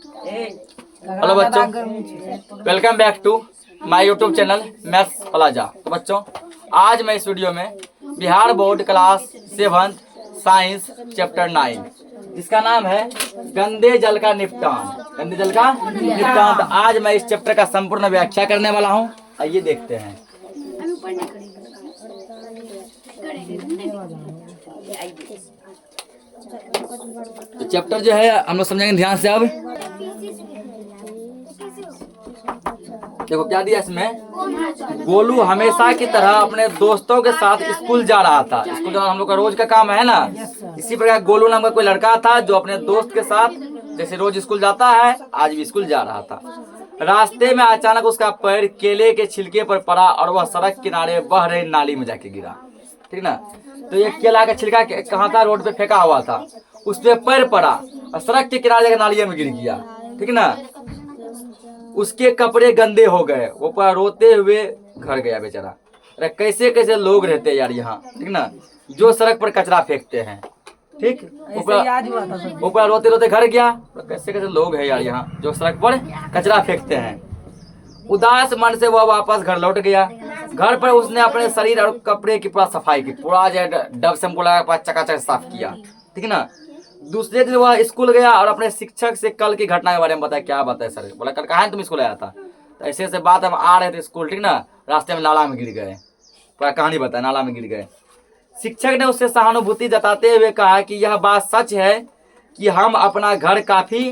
Hello बच्चों, welcome back to my YouTube channel maths plaza. तो बच्चों, आज मैं इस वीडियो में Bihar board class 7 science chapter 9 जिसका नाम है गंदे जल का निपटान। गंदे जल का निपटान। तो आज मैं इस चैप्टर का संपूर्ण व्याख्या करने वाला हूँ। आइए देखते हैं। तो चैप्टर जो है हम लोग समझेंगे ध्यान से। अब देखो क्या दिया इसमें। गोलू हमेशा की तरह अपने दोस्तों के साथ स्कूल जा रहा था। स्कूल जाना हम लोग का रोज का काम है ना। इसी प्रकार गोलू नाम का कोई लड़का था जो अपने दोस्त के साथ जैसे रोज स्कूल जाता है, आज भी स्कूल जा रहा था। रास्ते में अचानक उसका पैर केले के छिलके पर पड़ा और वह सड़क किनारे बह रही नाली में जाके गिरा। ठीक ना। तो ये केला का छिलका कहाँ था? रोड पे फेंका हुआ था। उस पे पैर पड़ा और सड़क के किनारे जाकर नाली में गिर गया। ठीक ना। उसके कपड़े गंदे हो गए। वो पूरा रोते हुए घर गया बेचारा। अरे कैसे कैसे लोग रहते हैं यार यहाँ। ठीक ना। जो सड़क पर कचरा फेंकते हैं। ठीक। ऊपर रोते रोते घर गया। तो कैसे कैसे लोग हैं यार यहाँ जो सड़क पर कचरा फेंकते हैं। उदास मन से वह वापस घर लौट गया। घर पर उसने अपने शरीर और कपड़े की पूरा सफाई की। पूरा जो डब शैम्पू लगा चकाचक साफ किया। ठीक ना। दूसरे दिन वह स्कूल गया और अपने शिक्षक से कल की घटना के बारे में बताया। क्या बताया सर? बोला कल कहाँ तुम स्कूल आया था? तो ऐसे ऐसे बात हम आ रहे थे स्कूल। ठीक ना। रास्ते में नाला में गिर गए। पूरा कहानी बताया, नाला में गिर गए। शिक्षक ने उससे सहानुभूति जताते हुए कहा कि यह बात सच है कि हम अपना घर काफी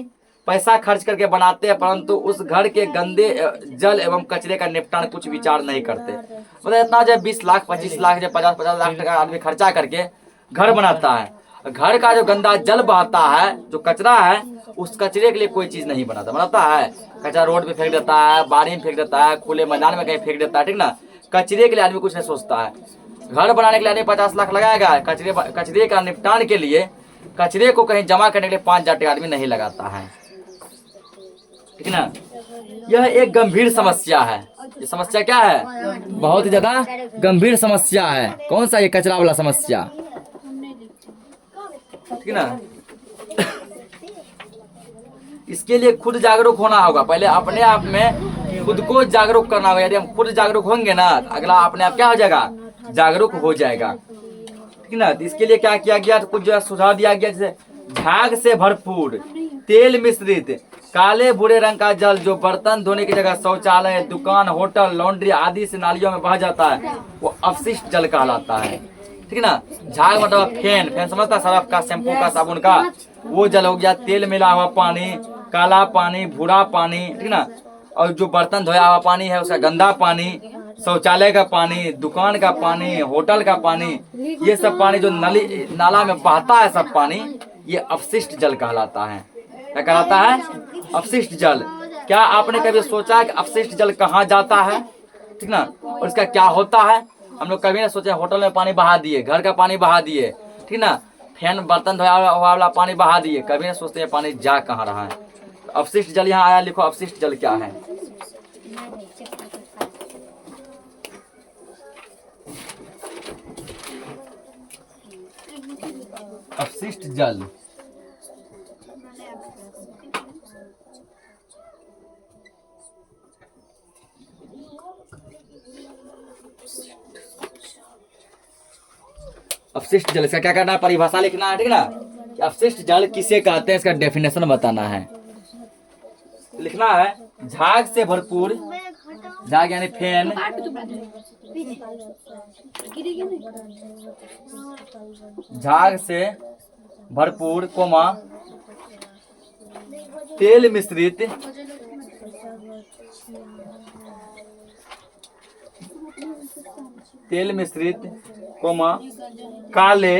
पैसा खर्च करके बनाते हैं, परंतु उस घर के गंदे जल एवं कचरे का निपटान कुछ विचार नहीं करते। मतलब इतना जब 20 लाख 25 लाख जब 50 लाख टका आदमी खर्चा करके घर बनाता है, घर का जो गंदा जल बहता है, जो कचरा है, उस कचरे के लिए कोई चीज नहीं बनाता है। कचरा रोड पे फेंक देता है, बाड़ी में फेंक देता है, खुले मैदान में कहीं फेंक देता है। ठीक ना। कचरे के लिए आदमी कुछ नहीं सोचता है। घर बनाने के लिए आदमी 50 लाख लगाएगा। कचरे का निपटान के लिए, कचरे को कहीं जमा करने के लिए 5,000 टका आदमी नहीं लगाता है। ठीक ना। यह एक गंभीर समस्या है। ये समस्या क्या है? बहुत ही ज्यादा गंभीर समस्या है। कौन सा? ये कचरा वाला समस्या। ठीक ना। इसके लिए खुद जागरूक होना होगा। पहले अपने आप में खुद को जागरूक करना होगा। यदि हम खुद जागरूक होंगे ना, अगला अपने आप क्या हो जाएगा? जागरूक हो जाएगा। ठीक ना। तो इसके लिए क्या किया गया? तो कुछ जो सुझाव दिया गया, जैसे झाग से भरपूर तेल मिश्रित काले भूरे रंग का जल जो बर्तन धोने की जगह शौचालय, दुकान, होटल, लॉन्ड्री आदि से नालियों में बह जाता है, वो अपशिष्ट जल कहलाता है। ठीक ना। झाग मतलब फेन। फेन समझता? सरफ का, शैम्पू का, साबुन का, वो जल हो गया। तेल मिला हुआ पानी, काला पानी, भूरा पानी। ठीक ना। और जो बर्तन धोया हुआ पानी है उसका गंदा पानी, शौचालय का पानी, दुकान का पानी, होटल का पानी, ये सब पानी जो नली नाला में बहता है, सब पानी ये अपशिष्ट जल कहलाता है। क्या कहलाता है? अपशिष्ट जल। क्या आपने कभी सोचा है कि अपशिष्ट जल कहाँ जाता है? ठीक ना। और इसका क्या होता है? हम लोग कभी ना सोचे। होटल में पानी बहा दिए, घर का पानी बहा दिए। ठीक ना। फैन बर्तन धोया वाला पानी बहा दिए। कभी ना सोचते हैं पानी जा कहाँ रहा है। तो अपशिष्ट जल यहाँ आया। लिखो अपशिष्ट जल क्या है। अपशिष्ट जल अपशिष्ट जल, इसका क्या करना है? परिभाषा लिखना है। ठीक ना। कि अपशिष्ट जल किसे कहते हैं, इसका डेफिनेशन बताना है। लिखना है झाग से भरपूर, झाग यानी फेन, झाग से भरपूर कोमा तेल मिश्रित कोमा काले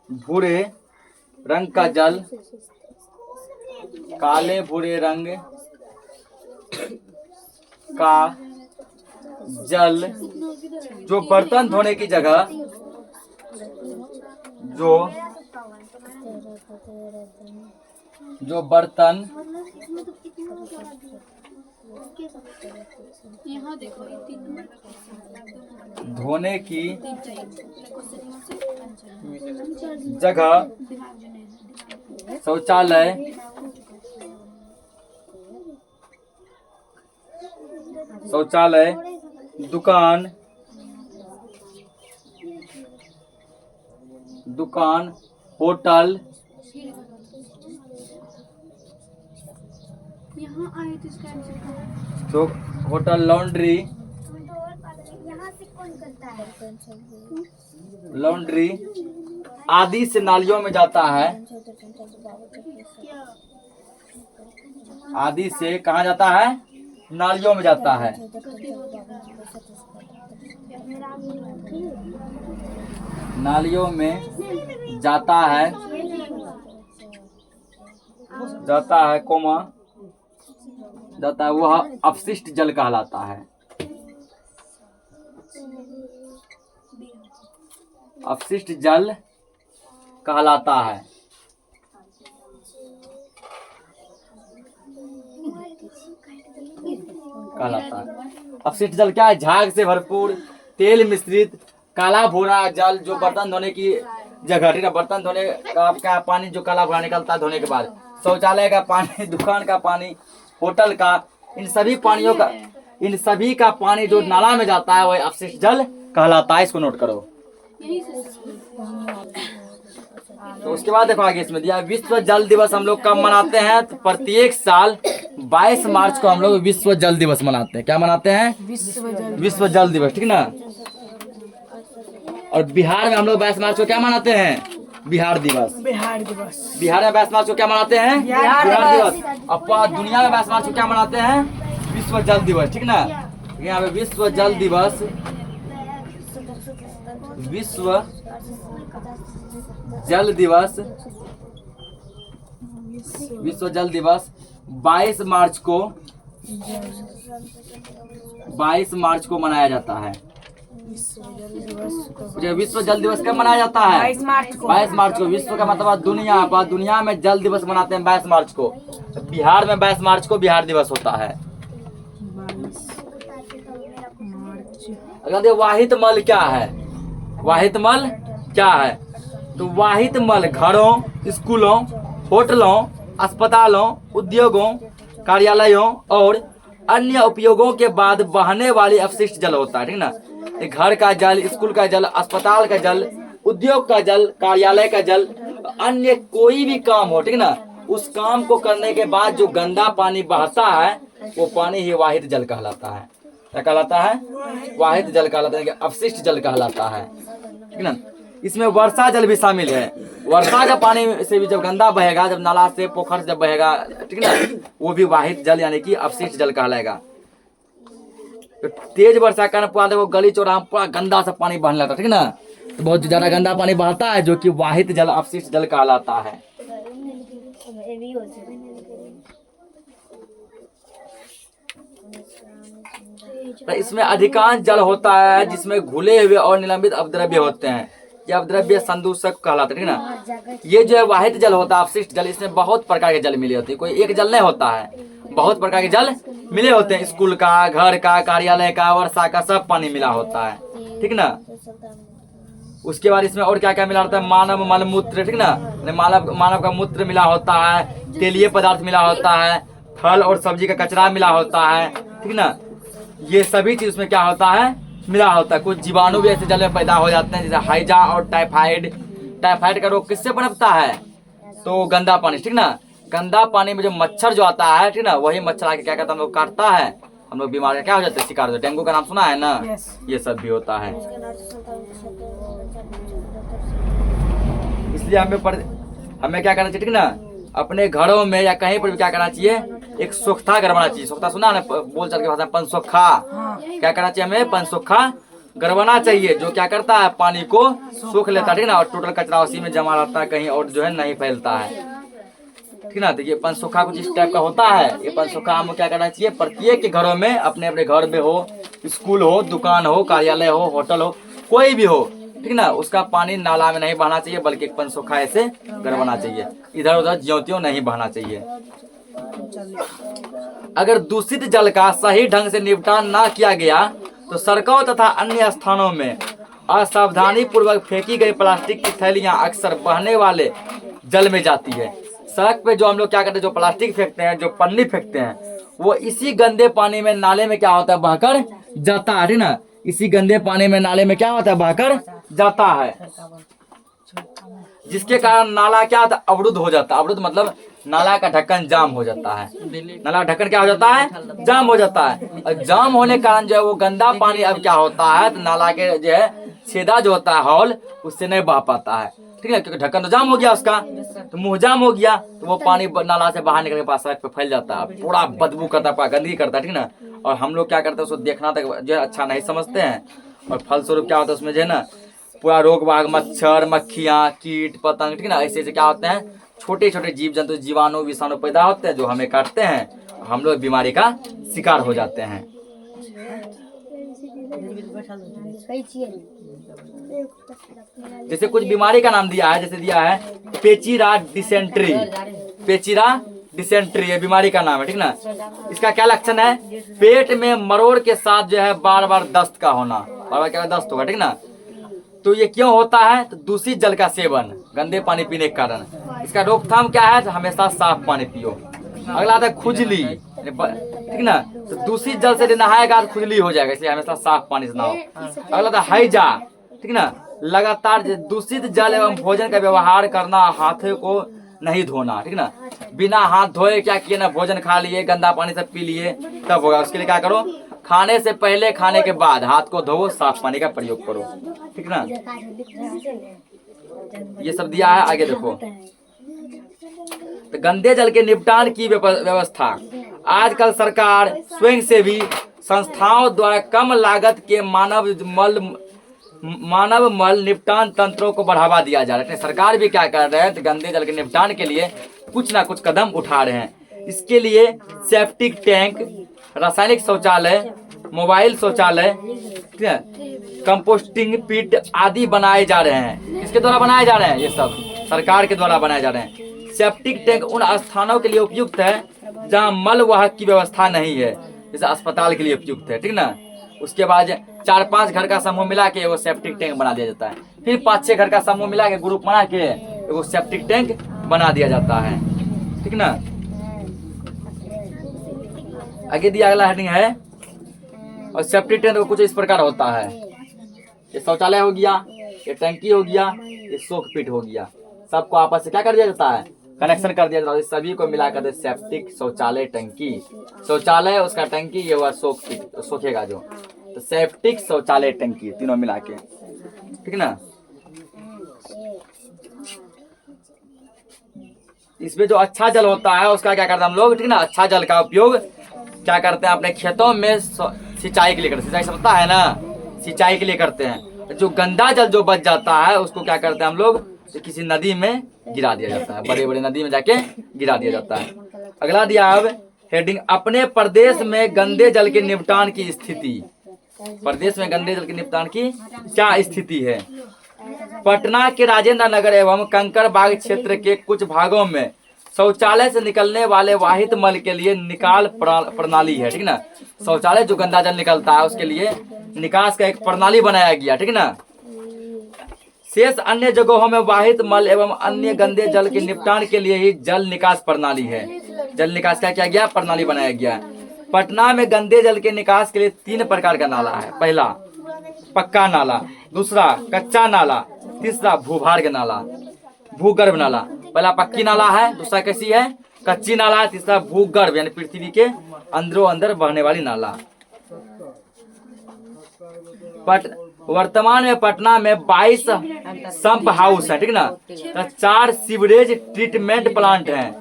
भूरे रंग का जल, काले भूरे रंग का जल जो बर्तन धोने की जगह, जो बर्तन यहाँ देखो ये 3 नंबर का धोने की जगह, शौचालय, शौचालय, दुकान, दुकान, होटल, यहाँ आए तो इसका आंसर क्या है? तो होटल, लॉन्ड्री, लॉन्ड्री आदि से नालियों में जाता है। आदि से कहाँ जाता है? नालियों में जाता है। नालियों में जाता है, जाता है कोमा, जाता है, वह अपशिष्ट जल कहलाता है। अपशिष्ट जल कहलाता है। कहलाता है। अपशिष्ट जल क्या है? झाग से भरपूर, तेल मिश्रित, काला भूरा जल जो बर्तन धोने की जगह, ठीक है, बर्तन धोने का पानी जो काला भूरा निकलता है धोने के बाद, शौचालय का पानी, दुकान का पानी, होटल का, इन सभी पानियों का, इन सभी का पानी जो नाला में जाता है वह अपशिष्ट जल कहलाता है। इसको नोट करो। तो उसके बाद देखो आगे इसमें दिया विश्व जल दिवस हम लोग कब मनाते हैं? तो प्रत्येक साल 22 मार्च को हम लोग विश्व जल दिवस मनाते हैं। क्या मनाते हैं? विश्व जल दिवस, ठीक ना। और बिहार में हम लोग 22 मार्च को क्या मनाते हैं? बिहार दिवस। बिहार दिवस। बिहार में 22 मार्च को क्या मनाते हैं? बिहार दिवस। अब दुनिया में 22 मार्च को क्या मनाते हैं? विश्व जल दिवस, ठीक ना। यहाँ पे विश्व जल दिवस, विश्व जल दिवस, विश्व जल दिवस 22 मार्च को, 22 मार्च को मनाया जाता है। विश्व जल दिवस कब मनाया जाता है? 22 मार्च को। 22 मार्च को। विश्व का मतलब दुनिया, दुनिया में जल दिवस मनाते हैं 22 मार्च को। बिहार में 22 मार्च को बिहार दिवस होता है। अगर वाहित मल क्या है? वाहित मल क्या है? तो वाहित मल घरों, स्कूलों, होटलों, अस्पतालों, उद्योगों, कार्यालयों और अन्य उपयोगों के बाद बहने वाली अपशिष्ट जल होता है, ठीक ना। घर का जल, स्कूल का जल, अस्पताल का जल, उद्योग का जल, कार्यालय का जल, अन्य कोई भी काम हो, ठीक ना, उस काम को करने के बाद जो गंदा पानी बहता है वो पानी ही वाहित जल कहलाता है। क्या कहलाता है? वाहित जल कहलाता है, अपशिष्ट जल कहलाता है, ठीक ना। इसमें वर्षा जल भी शामिल है। वर्षा का पानी से भी जब गंदा बहेगा, जब नाला से, पोखर से जब बहेगा, ठीक ना, वो भी वाहित जल यानी कि अपशिष्ट जल कहलाएगा। तो तेज वर्षा का पूरा देखो गली चौराहा पूरा गंदा सा पानी बहने लगता है, ठीक ना। तो बहुत ज्यादा गंदा पानी बहता है जो कि वाहित जल, अपशिष्ट जल कहलाता है। तो इसमें अधिकांश जल होता है जिसमें घुले हुए और निलंबित अपद्रव्य होते हैं। ये अपद्रव्य संदूषक कहलाते हैं, ठीक ना। ये जो है वाहित जल होता है, अपशिष्ट जल, इसमें बहुत प्रकार के जल मिले होते हैं। कोई एक जल नहीं होता है, बहुत प्रकार के जल मिले होते हैं। स्कूल का, घर का, कार्यालय का, वर्षा का, सब पानी मिला होता है, ठीक ना। उसके बाद इसमें और क्या क्या मिला होता है? मानव मलमूत्र, ठीक ना, मानव का मूत्र मिला होता है, तेलीय पदार्थ मिला होता है, फल और सब्जी का कचरा मिला होता है, ठीक ना। ये सभी चीज उसमें क्या होता है? मिला होता है। कुछ जीवाणु भी ऐसे जल में पैदा हो जाते हैं जैसे हाइजा और टाइफाइड। टाइफाइड का रोग किससे पनपता है? तो गंदा पानी, ठीक ना। गंदा पानी में जो मच्छर जो आता है, ठीक ना, वही मच्छर आके क्या करता है, हम लोग काटता है, हम लोग बीमार क्या हो जाते हैं, शिकार होते हैं। डेंगू का नाम सुना है ना? ये सब भी होता है। इसलिए हमें क्या करना चाहिए, ठीक ना, अपने घरों में या कहीं पर भी क्या करना चाहिए? एक सोख्ता गरवाना चाहिए। सोख्ता सुना ना बोल चाल के भाषा में? पंचसोखा। क्या करना चाहिए हमें? पंचसोखा गरवाना चाहिए, जो क्या करता है? पानी को सोख लेता है, ठीक ना, और टोटल कचरा उसी में जमा रहता है, कहीं और जो है नहीं फैलता है, ठीक ना। तो ये पंचसोखा कुछ इस टाइप का होता है। ये पंचसोखा हमें क्या करना चाहिए? प्रत्येक के घरों में, अपने अपने घर में हो, स्कूल हो, दुकान हो, कार्यालय हो, होटल हो, कोई भी हो, ठीक ना, उसका पानी नाला में नहीं बहना चाहिए, बल्कि एक पंचसोखा ऐसे गरवाना चाहिए। इधर उधर ज्योतियों नहीं बहना चाहिए। अगर दूषित जल का सही ढंग से निपटान ना किया गया तो सड़कों तथा अन्य स्थानों में असावधानी पूर्वक फेंकी गई प्लास्टिक की थैलियां अक्सर बहने वाले जल में जाती है। सड़क पे जो हम लोग क्या करते हैं, जो प्लास्टिक फेंकते हैं, जो पन्नी फेंकते हैं, वो इसी गंदे पानी में, नाले में क्या होता है, बहकर जाता है, ठीक ना। इसी गंदे पानी में, नाले में क्या होता है, बहकर जाता है, जिसके कारण नाला क्या होता है, अवरुद्ध हो जाता है। अवरुद्ध मतलब नाला का ढक्कन जाम हो जाता है। नाला का ढक्कन क्या हो जाता है, जाम हो जाता है। और जाम होने के कारण जो है वो गंदा पानी अब क्या होता है, तो नाला के जो है छेदा जो होता है, हॉल, उससे नहीं बह पाता है, ठीक है, क्योंकि ढक्कन तो जाम हो गया उसका, तो मुंह जाम हो गया, तो वो पानी नाला से बाहर निकल के पास सड़क पे फैल जाता है, पूरा बदबू करता है, गंदगी करता है, ठीक ना। और हम लोग क्या करते हैं, उसको देखना तक जो है अच्छा नहीं समझते हैं, और फलस्वरूप क्या होता है उसमें जो है ना पूरा रोग बाग, मच्छर, मक्खियाँ, कीट पतंग, ठीक ना, ऐसे क्या होते हैं, छोटे छोटे जीव जंतु, जीवाणु, विषाणु पैदा होते हैं जो हमें काटते हैं, हम लोग बीमारी का शिकार हो जाते हैं। जैसे कुछ बीमारी का नाम दिया है, जैसे दिया है पेचिरा डिसेंट्री। पेचिरा डिसेंट्री ये बीमारी का नाम है, ठीक ना। इसका क्या लक्षण है, पेट में मरोड़ के साथ जो है बार बार दस्त का होना, बार बार क्या दस्त होगा, ठीक ना। तो ये क्यों होता है, तो दूषित जल का सेवन, गंदे पानी पीने के कारण। इसका रोकथाम क्या है, तो हमेशा साफ पानी पियो। अगला आता है खुजली, ठीक ना, तो दूषित जल से नहाएगा तो खुजली हो जाएगा, इसलिए हमेशा साफ पानी से नहाओ। अगला आता है हैजा, ठीक ना, लगातार दूषित जल एवं भोजन का व्यवहार करना, हाथों को नहीं धोना, ठीक ना। बिना हाथ धोए क्या किए ना, भोजन खा लिए, गंदा पानी से पी लिए, तब होगा। उसके लिए क्या करो, खाने से पहले, खाने के बाद हाथ को धो, साफ पानी का प्रयोग करो, ठीक ना। ये सब दिया है, आगे देखो। तो गंदे जल के निपटान की व्यवस्था, आजकल सरकार स्वयंसेवी संस्थाओं द्वारा कम लागत के मानव मल निपटान तंत्रों को बढ़ावा दिया जा रहा है। सरकार भी क्या कर रहे हैं, तो गंदे जल के निपटान के लिए कुछ ना कुछ कदम उठा रहे हैं। इसके लिए सेप्टिक टैंक, रासायनिक शौचालय, मोबाइल शौचालय, ठीक है, कंपोस्टिंग पिट आदि बनाए जा रहे हैं। किसके द्वारा बनाए जा रहे हैं, ये सब सरकार के द्वारा बनाए जा रहे हैं। सेप्टिक टैंक उन स्थानों के लिए उपयुक्त है जहां मल वाहक की व्यवस्था नहीं है, जैसे अस्पताल के लिए उपयुक्त है, ठीक ना। उसके बाद 4-5 घर का समूह मिला के वो सेप्टिक टैंक बना दिया जाता है। फिर 5-6 घर का समूह मिला के, ग्रुप बना के वो सेप्टिक टैंक बना दिया जाता है, ठीक ना। आगे दिया अगला हेडिंग है, और सेप्टिक टैंक कुछ इस प्रकार होता है। ये शौचालय हो गया, ये टंकी हो गया, ये सोक पिट हो गया, सबको आपस से क्या कर दिया जाता है, कनेक्शन कर दिया जाता है। सभी को मिलाकर सेप्टिक, शौचालय, टंकी, शौचालय उसका टंकी, ये हुआ सोक पिट, सोखेगा जो, तो सेप्टिक, शौचालय, टंकी तीनों मिला के, ठीक ना। इसमें जो अच्छा जल होता है उसका क्या करते हैं हम लोग, ठीक ना, अच्छा जल का उपयोग क्या करते हैं, अपने खेतों में सिंचाई के लिए करते हैं। सिंचाई समझता है ना, सिंचाई के लिए करते हैं। जो गंदा जल जो बच जाता है उसको क्या करते हैं हम लोग, तो किसी नदी में गिरा दिया जाता है, बड़े बड़े नदी में जाके गिरा दिया जाता है। अगला दिया अब हेडिंग, अपने प्रदेश में गंदे जल के निपटान की स्थिति। प्रदेश में गंदे जल के निपटान की क्या स्थिति है। पटना के राजेंद्र नगर एवं कंकड़बाग क्षेत्र के कुछ भागों में शौचालय से निकलने वाले वाहित मल के लिए निकाल प्रणाली है, ठीक ना। शौचालय जो गंदा जल निकलता है उसके लिए निकास का एक प्रणाली बनाया गया, ठीक ना। शेष अन्य जगहों में वाहित मल एवं अन्य गंदे जल के निपटान के लिए ही जल निकास प्रणाली है। जल निकास का क्या गया, प्रणाली बनाया गया। पटना में गंदे जल के निकास के लिए 3 प्रकार का नाला है। पहला पक्का नाला, दूसरा कच्चा नाला, तीसरा भूभार्ग नाला, भूगर्भ नाला। पहला पक्की नाला है, दूसरा कैसी है, कच्ची नाला है, तीसरा भूगर्भ यानी पृथ्वी के अंदरों अंदर बहने वाली नाला। वर्तमान में पटना में 22 संप हाउस है, ठीक ना। तो 4 सीवरेज ट्रीटमेंट प्लांट हैं।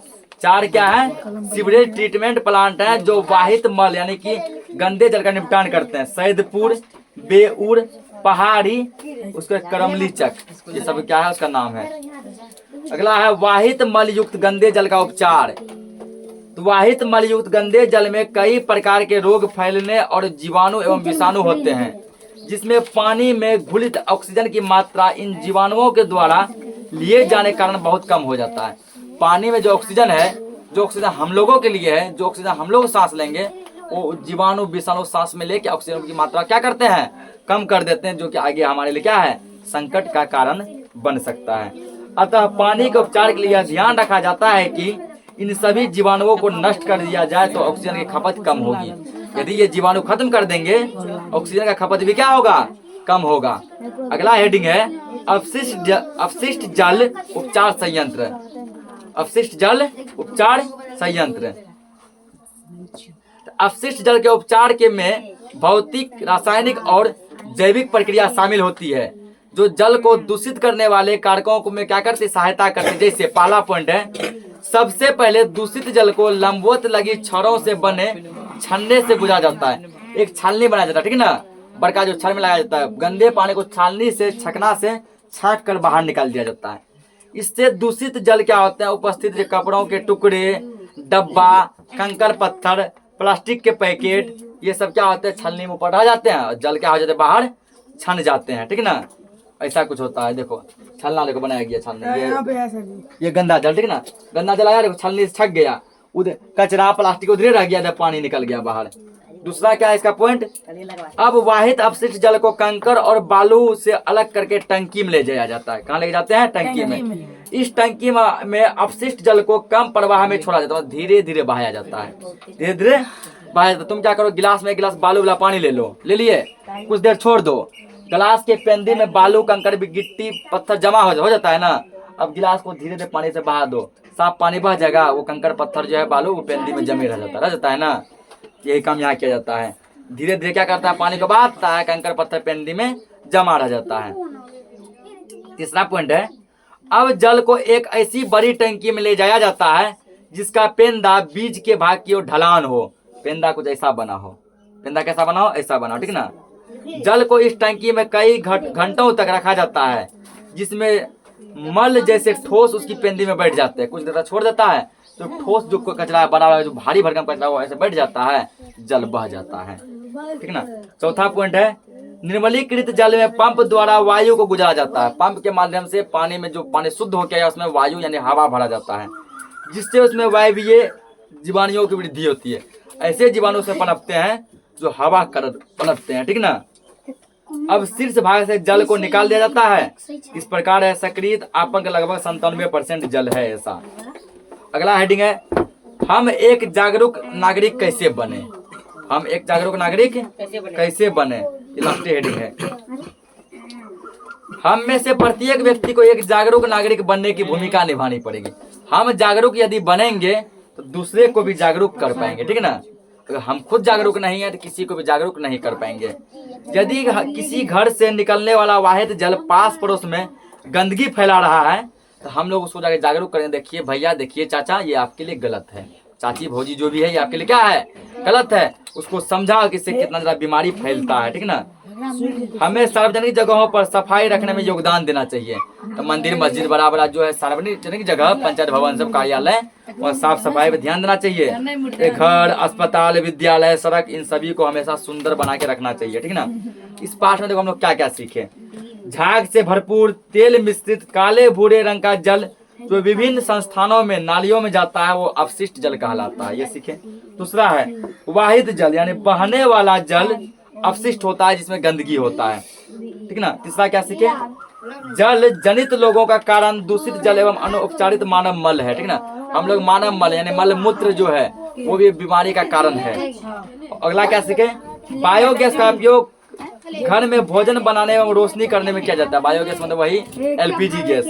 4 क्या है, सीवरेज ट्रीटमेंट प्लांट हैं जो वाहित मल यानी कि गंदे जल का निपटान करते हैं। सैदपुर, बेउर, पहाड़ी, उसके करमलीचक, ये सब क्या है उसका नाम है। अगला है वाहित मल युक्त गंदे जल का उपचार। तो वाहित मल युक्त गंदे जल में कई प्रकार के रोग फैलने और जीवाणु एवं विषाणु होते हैं, जिसमें पानी में घुलित ऑक्सीजन की मात्रा इन जीवाणुओं के द्वारा लिए जाने के कारण बहुत कम हो जाता है। पानी में जो ऑक्सीजन है जो ऑक्सीजन हम लोगों के लिए है, जो ऑक्सीजन हम लोग सांस लेंगे, वो जीवाणु विषाणु सांस में लेके ऑक्सीजन की मात्रा क्या करते हैं, कम कर देते हैं, जो कि आगे हमारे लिए क्या है, संकट का कारण बन सकता है। अतः पानी के उपचार के लिए यह ध्यान रखा जाता है कि इन सभी जीवाणुओं को नष्ट कर दिया जाए तो ऑक्सीजन की खपत कम होगी। यदि ये जीवाणु खत्म कर देंगे, ऑक्सीजन का खपत भी क्या होगा, कम होगा। अगला हेडिंग है अपशिष्ट जल उपचार संयंत्र। अपशिष्ट जल उपचार संयंत्र। अपशिष्ट जल के उपचार के में भौतिक, रासायनिक और जैविक प्रक्रिया शामिल होती है जो जल को दूषित करने वाले कारकों को में क्या करती, सहायता करती। जैसे पहला पॉइंट है, सबसे पहले दूषित जल को लंबवत लगी छड़ों से बने छन्ने से बुझा जाता है। एक छालनी बनाया जाता है, ठीक है ना, बड़का जो छड़ में लगाया जाता है। गंदे पानी को छालनी से, छकना से छांक कर बाहर निकाल दिया जाता है। इससे दूषित जल क्या होते हैं, उपस्थित कपड़ों के टुकड़े, डब्बा, कंकर पत्थर, प्लास्टिक के पैकेट, ये सब क्या होते हैं, छलनी में ऊपर रह जाते हैं और जल क्या हो जाते हैं, बाहर छन जाते हैं, ठीक है ना। ऐसा कुछ होता है। देखो छलना देखो बनाया गया छलनी, ये गंदा जल, ठीक है ना, गंदा जल आया, देखो छलनी से छक गया, उधर कचरा प्लास्टिक उधर रह गया, पानी निकल गया बाहर। दूसरा क्या है इसका पॉइंट, अब वाहित अपशिष्ट जल को कंकर और बालू से अलग करके टंकी में ले जाया जाता है। कहाँ ले जाते हैं, टंकी में। इस टंकी में अपशिष्ट जल को कम प्रवाह में छोड़ा जाता है, धीरे धीरे बहाया जाता है, धीरे धीरे बहाया जाता है। तुम क्या करो, गिलास में एक गिलास बालू वाला पानी ले लो, ले लिए, कुछ देर छोड़ दो, गिलास के पेंदी में बालू, कंकर, गिट्टी, पत्थर जमा हो जाता है ना। अब गिलास को धीरे धीरे पानी से बहा दो, साफ पानी बह जाएगा, वो कंकर पत्थर जो है बालू वो पेंदी में जमे रह जाता है ना। यही काम यहाँ किया जाता है। धीरे धीरे क्या करता है, पानी को बहाता है, कंकर पत्थर पेंदी में जमा रह जाता है। तीसरा पॉइंट है, अब जल को एक ऐसी बड़ी टंकी में ले जाया जाता है जिसका पेंदा बीज के भाग की ओर ढलान हो। पेंदा कुछ ऐसा बना हो, पेंदा कैसा बना हो, ऐसा बना हो, ठीक ना। जल को इस टंकी में कई घंटों तक रखा जाता है, जिसमें मल जैसे ठोस उसकी पेंदी में बैठ जाते हैं। कुछ देर छोड़ देता है तो ठोस जो कचरा बना हुआ है, जो भारी भरकम कचरा हुआ ऐसे बैठ जाता है, जल बह जाता है, ठीक ना। चौथा पॉइंट है, निर्मलीकृत जल में पंप द्वारा वायु को गुजारा जाता है। पंप के माध्यम से पानी में जो पानी शुद्ध हो गया उसमें वायु यानी हवा भरा जाता है, जिससे उसमें वायवीय जीवाणुओं की वृद्धि होती है। ऐसे जीवाणु से पनपते हैं जो हवा कर पनपते हैं, ठीक ना। अब शीर्ष भाग से जल को निकाल दिया जाता है। इस प्रकार है सक्रिय आपन का लगभग 97% जल है ऐसा। अगला हेडिंग है, हम एक जागरूक नागरिक कैसे बने। हम एक जागरूक नागरिक कैसे बने, ये लास्ट हेडिंग है। हम में से प्रत्येक व्यक्ति को एक जागरूक नागरिक बनने की भूमिका निभानी पड़ेगी। हम जागरूक यदि बनेंगे तो दूसरे को भी जागरूक कर पाएंगे, ठीक है ना। अगर हम खुद जागरूक नहीं है तो किसी को भी जागरूक नहीं कर पाएंगे। यदि किसी घर से निकलने वाला वाहित जल पास पड़ोस में गंदगी फैला रहा है तो हम लोग उसको जाकर जागरूक करें, देखिए भैया, देखिए चाचा, ये आपके लिए गलत है, चाची भौजी जो भी है ये आपके लिए क्या है, गलत है। उसको समझा कि इससे कितना ज्यादा बीमारी फैलता है, ठीक ना। हमें सार्वजनिक जगहों पर सफाई रखने में योगदान देना चाहिए। तो मंदिर, मस्जिद, बड़ा बड़ा जो है सार्वजनिक जगह, पंचायत भवन, सब कार्यालय और साफ सफाई पे ध्यान देना चाहिए। घर, अस्पताल, विद्यालय, सड़क, इन सभी को हमेशा सुंदर बना के रखना चाहिए, ठीक ना। इस पाठ में देखो हम लोग क्या क्या सीखे। झाग से भरपूर तेल मिश्रित काले भूरे रंग का जल जो विभिन्न संस्थानों में नालियों में जाता है वो अपशिष्ट जल कहलाता है, ये सीखे। दूसरा है वाहित जल, यानी बहने वाला जल अपशिष्ट होता है जिसमें गंदगी होता है, ठीक ना। तीसरा क्या सीखे, जल जनित लोगों का कारण दूषित जल एवं अनुपचारित मानव मल है, ठीक ना। हम लोग मानव मल यानी मल मूत्र जो है वो भी बीमारी का कारण है। अगला क्या सीखे, बायोगैस का उपयोग घर में भोजन बनाने एवं रोशनी करने में किया जाता है। बायोगैस मतलब वही एलपीजी गैस।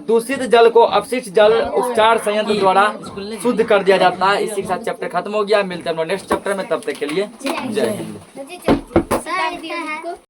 दूषित जल को अपशिष्ट जल उपचार संयंत्र द्वारा शुद्ध कर दिया जाता है। इसी के साथ चैप्टर खत्म हो गया। मिलते हैं नेक्स्ट चैप्टर में, तब तक के लिए जय हिंद।